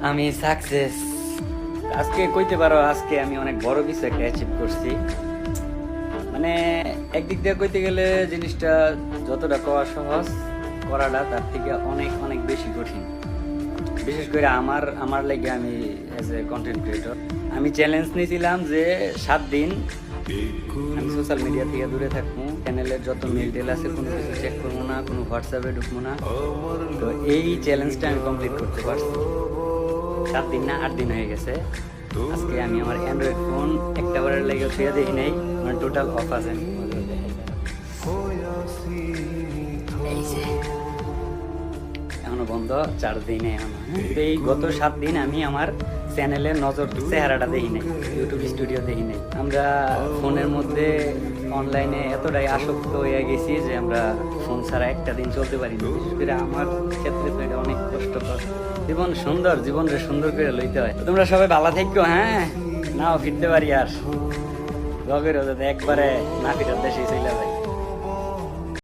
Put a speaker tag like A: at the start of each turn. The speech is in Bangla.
A: আমি সাকসেস। আজকে কইতে পারো আজকে আমি অনেক বড় কিছু একটা অ্যাচিভ করছি। মানে একদিক দিয়ে কইতে গেলে জিনিসটা যতটা করা সহজ, করাটা তার থেকে অনেক অনেক বেশি কঠিন। বিশেষ করে আমার আমার লাগে, আমি অ্যাজ এ কন্টেন্ট ক্রিয়েটর আমি চ্যালেঞ্জ নিয়েছিলাম যে 7 দিন আমি সোশ্যাল মিডিয়া থেকে দূরে থাকবো, চ্যানেলের যত মেল টেল আছে কোনো কিছু চেক করবো না, কোনো হোয়াটসঅ্যাপে ঢুকবো না। তো এই চ্যালেঞ্জটা আমি কমপ্লিট করতে পারছি। 7 দিন না 8 দিন হয়ে গেছে। আজকে আমি আমার অ্যান্ড্রয়েড ফোন একটা বারের লেগে ছুঁয়ে দেখি নাই, মানে টোটাল অফ আছে। এই যে এখনো বন্ধ, 4 দিনে এখনো। এই গত 7 দিন আমি আমার চ্যানেলে নজর চেহারাটা দেখি নাই, ইউটিউব স্টুডিও দেখি নাই। আমরা ফোনের মধ্যে অনলাইনে এতটাই আসক্ত হয়ে গেছি যে আমরা ফোন ছাড়া একটা দিন চলতে পারি না। বিশেষ করে আমার ক্ষেত্রে তো এটা অনেক কষ্টকর। জীবন সুন্দর, জীবনকে সুন্দর করে লইতে হয়। তোমরা সবাই ভালো থাকো, হ্যাঁ, নাও ফিরতে পারি আর লগের একবারে না ফিরার দেশে চলে যাই।